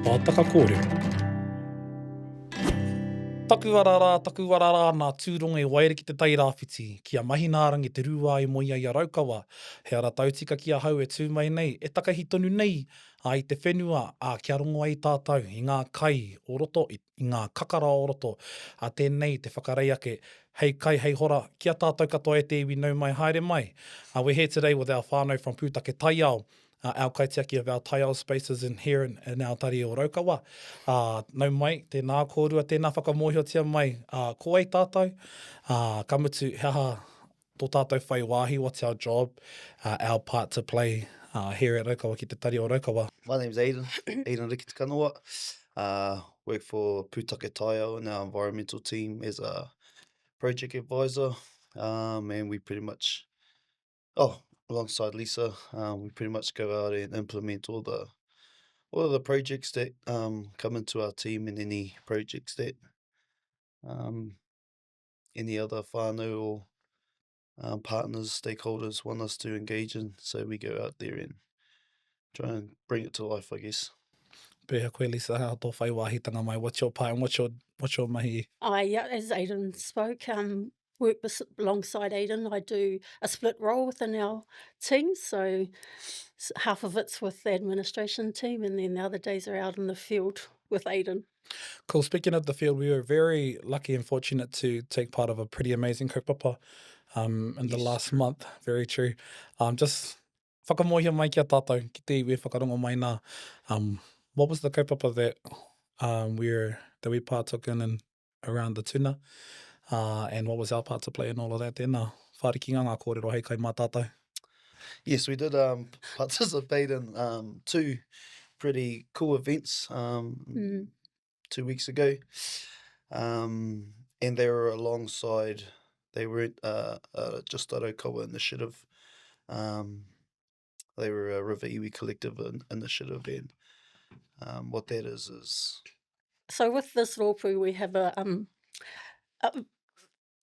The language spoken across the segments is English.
Pātaka kōrero. Taku arara nā tūronga e waere ki te tairāwhiti. Kia mahi nā rangi te rua i moia i a Raukawa. He ara tautika ki a hau e tū mai nei. E takahi tonu nei i te whenua kia rongo ai tātou i ngā kai o roto, i ngā kakara o roto. A tēnei te whakarei ake. Hei kai, hei hora, kia tātou katoa e te iwi nau mai, haere mai. We're here today with our whānau from Pātaka Taiao. Our kaitiaki of our Taiao spaces here in our tari o Raukawa. Nau mai, tēnā kōrua, tēnā whakamohiotia mai. Ko ei tātou, ka mutu haha tō tātou whai wāhi, what's our job, our part to play here at Raukawa ki te tari o Raukawa. My name's Aiden, Aiden Riki-Te Kanawa. Work for Pātaka Taiao in our environmental team as a project advisor. And we pretty much, alongside Lisa, we pretty much go out and implement all of the projects that come into our team, and any projects that any other whānau or partners, stakeholders want us to engage in. So we go out there and try and bring it to life, I guess. Pēhea koe, Lisa, hea tō whai wāhitanga mai. What's your part and what's your mahi? As Aiden spoke, work alongside Aiden. I do a split role within our team, so half of it's with the administration team, and then the other days are out in the field with Aiden. Cool. Speaking of the field, we were very lucky and fortunate to take part of a pretty amazing kaupapa in the last month. Very true. Just whakamohia mai kia tātou, ki te iwi whakarongo mai nā. What was the kaupapa that we partook in and around the tuna? And what was our part to play in all of that? Tēnā whārikinga ngā kōrero hei kai mā tātou. Yes, we did participate in two pretty cool events 2 weeks ago. And they were alongside, they weren't just a Raukawa initiative. They were a River Iwi collective initiative, and what that is... So with this rōpū, we have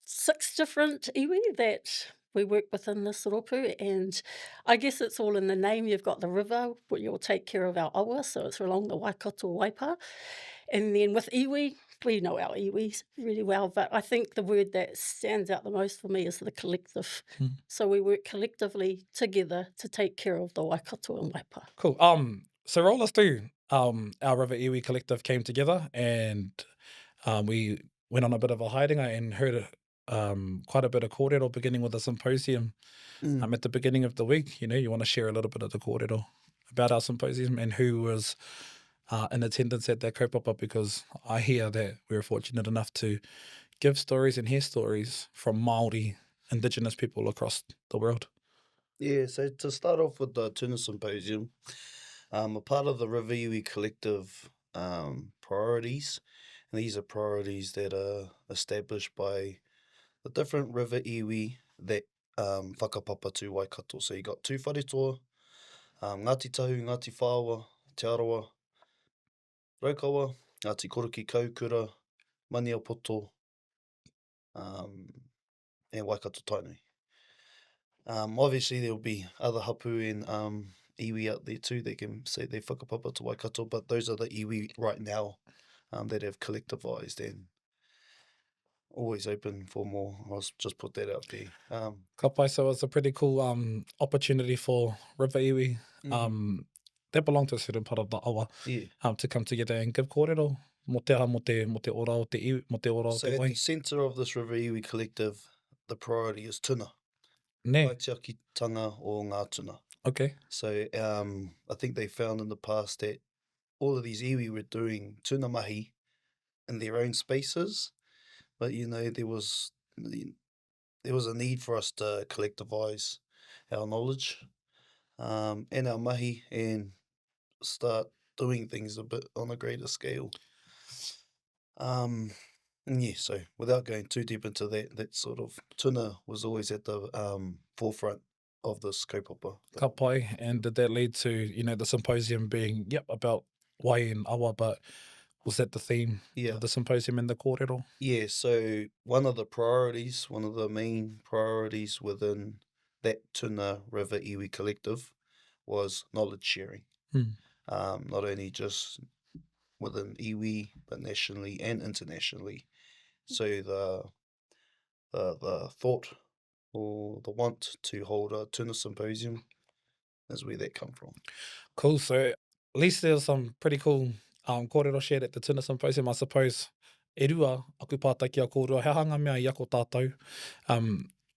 6 different iwi that we work within this rōpū, and I guess it's all in the name. You've got the river, where you'll take care of our awa, so it's along the Waikato and Waipā. And then with iwi, we know our iwis really well, but I think the word that stands out the most for me is the collective. So we work collectively together to take care of the Waikato and Waipā. Cool. So roll us through. Our River Iwi collective came together, and we went on a bit of a hiding and heard quite a bit of kōrero, beginning with a symposium at the beginning of the week. You know, you want to share a little bit of the kōrero about our symposium and who was in attendance at that kaupapa, because I hear that we were fortunate enough to give stories and hear stories from Māori, Indigenous people across the world. Yeah, so to start off with the tuna symposium, a part of the River Iwi collective priorities, and these are priorities that are established by the different River Iwi that whakapapa to Waikato. So you got two wharetoa, Ngāti Tahu, Ngāti Whāua, Te Arawa, Raukawa, Ngāti Koroki Kaukura, Maniapoto, and Waikato Tainui. Obviously there will be other hapū and iwi out there too. They can say they whakapapa to Waikato, but those are the iwi right now that have collectivised and always open for more. I'll just put that out there. Ka pai, so it's a pretty cool opportunity for River Iwi that belong to a certain part of the awa to come together and give kōrero mo te aha, mo te ora o te iwi, mo te ora o So te at wai. the centre of this River Iwi collective, the priority is tuna. Ne. Kaitiakitanga o ngā tuna. Okay. So I think they found in the past that all of these iwi were doing tuna mahi in their own spaces, but you know there was a need for us to collectivise our knowledge and our mahi and start doing things a bit on a greater scale. And yeah, so without going too deep into that sort of tuna was always at the forefront of this kaupapa. Ka pai, and did that lead to, you know, the symposium being, about wai and awa, but was that the theme of the symposium and the kōrero? Yeah, so one of the main priorities within that Tuna River Iwi collective was knowledge sharing. Not only just within iwi, but nationally and internationally. So the thought or the want to hold a tuna symposium is where that come from. Cool. So at least there's some pretty cool kōrero shared at the Tuna Symposium, I suppose. E rua, aku pātaki a kōrero, he hanga mea i ako tātou.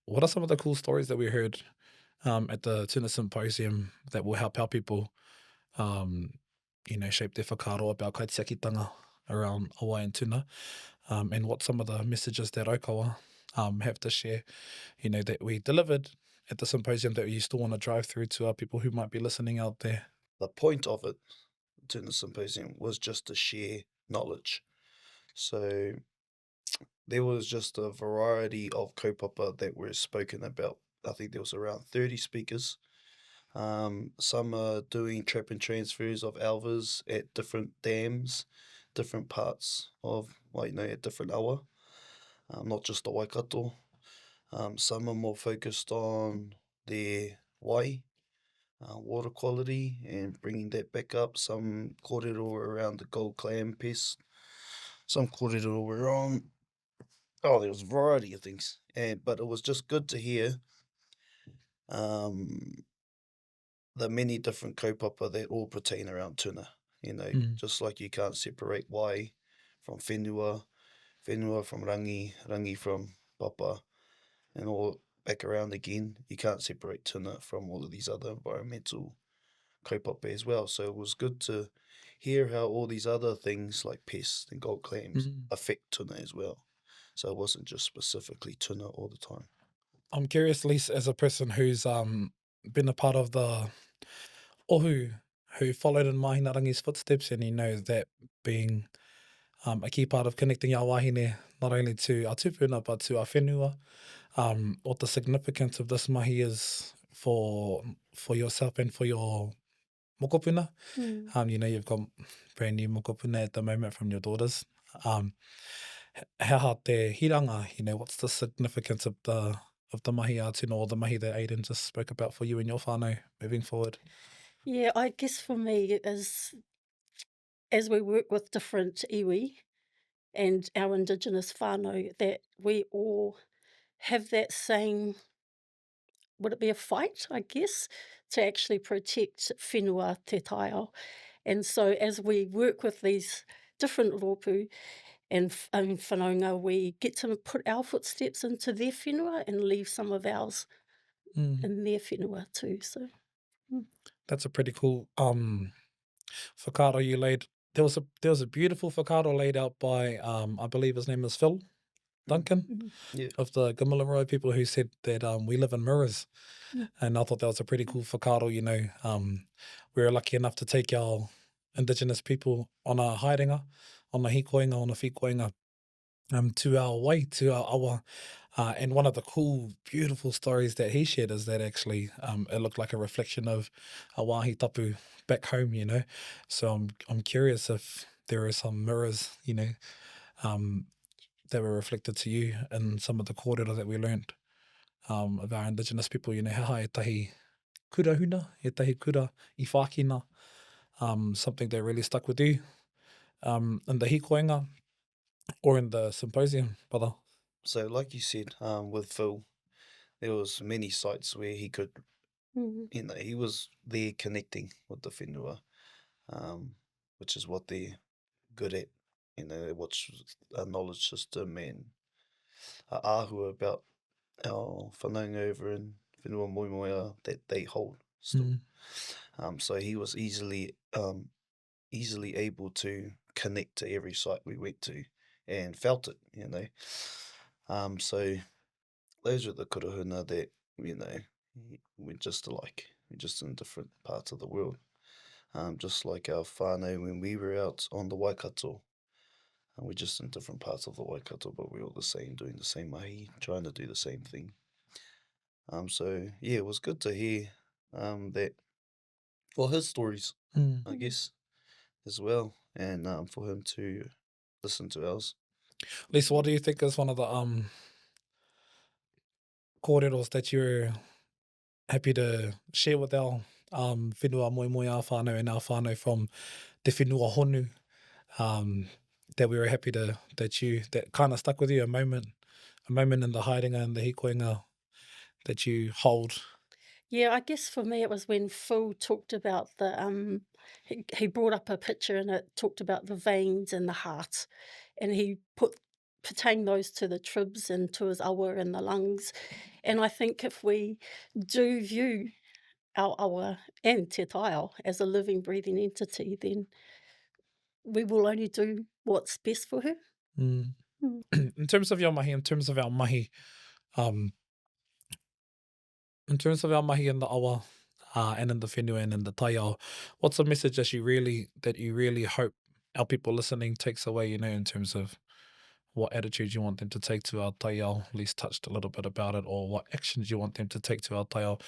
What are some of the cool stories that we heard at the Tuna Symposium that will help our people, shape their whakaaro about kaitiakitanga around awa and tuna, and what some of the messages that Raukawa have to share, that we delivered at the symposium that you still want to drive through to our people who might be listening out there? The point of it, Tuna Symposium, was just to share knowledge. So there was just a variety of kaupapa that were spoken about. I think there was around 30 speakers. Some are doing trap and transfers of alvas at different dams, different parts of, at different awa, not just the Waikato. Some are more focused on their wai, water quality, and bringing that back up. Some kōrero around the gold clam pest. Some kōrero were on. Oh, there was a variety of things. But it was just good to hear the many different kaupapa that all pertain around tuna. Just like you can't separate wai from whenua, whenua from rangi, rangi from papa, and all back around again. You can't separate tuna from all of these other environmental kaupapa as well. So it was good to hear how all these other things like pests and gold clams affect tuna as well. So it wasn't just specifically tuna all the time. I'm curious, Lisa, as a person who's been a part of the ohu, who followed in Mahinarangi's footsteps, and he knows that being a key part of connecting our wahine, not only to our tupuna, but to our whenua, what the significance of this mahi is for yourself and for your mokopuna. You've got brand new mokopuna at the moment from your daughters. How te hiranga, what's the significance of the mahi ātuna, or the mahi that Aiden just spoke about for you and your whānau moving forward? Yeah, I guess for me it is, as we work with different iwi and our Indigenous whānau, that we all have that same, would it be a fight, I guess, to actually protect whenua te Taiao. And so as we work with these different rōpū and whanaunga, we get to put our footsteps into their whenua and leave some of ours in their whenua too. So That's a pretty cool whakaaro you laid. There was a beautiful whakaaro laid out by I believe his name is Phil Duncan of the Gamilaroi people, who said that we live in mirrors. And I thought that was a pretty cool whakaaro. We were lucky enough to take our Indigenous people on a haerenga, on a hikoinga, on a whikoinga, to our way, to our awa. And one of the cool, beautiful stories that he shared is that actually it looked like a reflection of a wāhi tapu back home, So I'm curious if there are some mirrors, that were reflected to you in some of the kōrero that we learnt of our Indigenous people. He haha e tahi kura huna, e tahi kura I whākina, something that really stuck with you in the hikoinga or in the symposium, brother. So like you said, with Phil, there was many sites where he could, he was there connecting with the whenua, which is what they're good at, what's a knowledge system and a āhua about our whanaunga over in whenua moemoeā that they hold still. So he was easily able to connect to every site we went to and felt it, So those are the kurahuna that, we're just alike. We're just in different parts of the world. Just like our whānau when we were out on the Waikato. We're just in different parts of the Waikato, but we're all the same, doing the same mahi, trying to do the same thing. So yeah, it was good to hear that for his stories, I guess, as well, and for him to listen to ours. Lisa, what do you think is one of the kōreros that you're happy to share with our whenua moemoeā whānau and our whānau from te whenua honu, that we were happy that kind of stuck with you, a moment in the haerenga and the hikoinga that you hold. Yeah, I guess for me it was when Phil talked about he brought up a picture and it talked about the veins and the heart, and he pertained those to the tribs and to his awa and the lungs. And I think if we do view our awa and te Taiao as a living, breathing entity, then we will only do what's best for her. Mm. Mm. In terms of our mahi um, in terms of our mahi in the awa, and in the whenua and in the Taiao, what's a message that you really hope our people listening takes away, in terms of what attitude you want them to take to our Taiao? Least touched a little bit about it, or what actions you want them to take to our Taiao,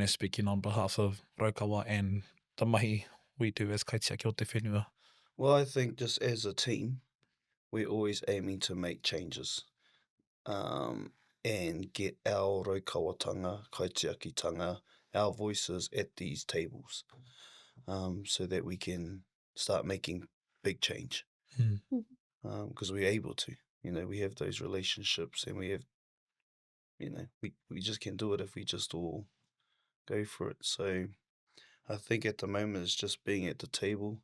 speaking on behalf of Raukawa and the mahi we do as kaitiaki o te whenua. Well, I think just as a team, we're always aiming to make changes, and get our raukawatanga, kaitiakitanga, our voices at these tables, so that we can start making big change. Mm. Because we're able to, we have those relationships, and we have, we just can do it if we just all go for it. So I think at the moment it's just being at the table,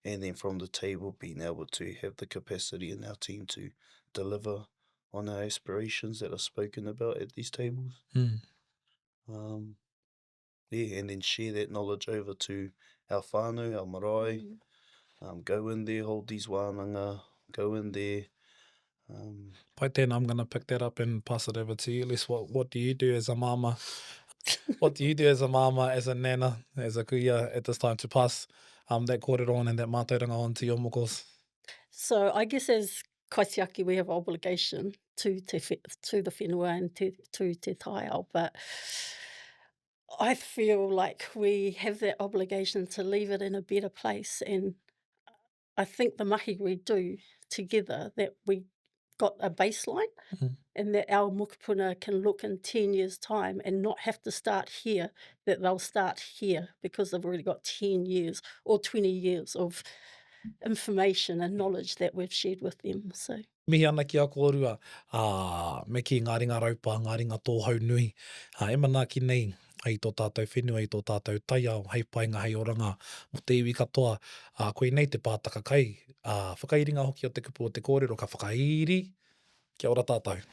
and then from the table being able to have the capacity in our team to deliver on our aspirations that are spoken about at these tables. Mm. And then share that knowledge over to our whānau, our marae. Go in there, hold these wānanga, go in there. Pai tēnā, I'm going to pick that up and pass it over to you. Les, what do you do as a mama? What do you do as a mama, as a nana, as a kuia at this time to pass that kōrero on and that mātauranga on to your mokos? So I guess as kaitiaki we have obligation to the whenua and to te Taiao, but I feel like we have that obligation to leave it in a better place, and I think the mahi we do together, that we got a baseline, and that our mokopuna can look in 10 years' time and not have to start here, that they'll start here because they've already got 10 years or 20 years of information and knowledge that we've shared with them. So Mihi ana ki a kōrua, me ki ngā ringa raupā, ngā ringa tōhau nui. E manaaki nei, ai tō tātou whenua, ai tō tātou Taiao, hei painga, hei oranga, mo te iwi katoa. Koe nei te Pātaka kai, whakairinga hoki o te kupu o te kōrero, ka whakairi. Kia ora tātou.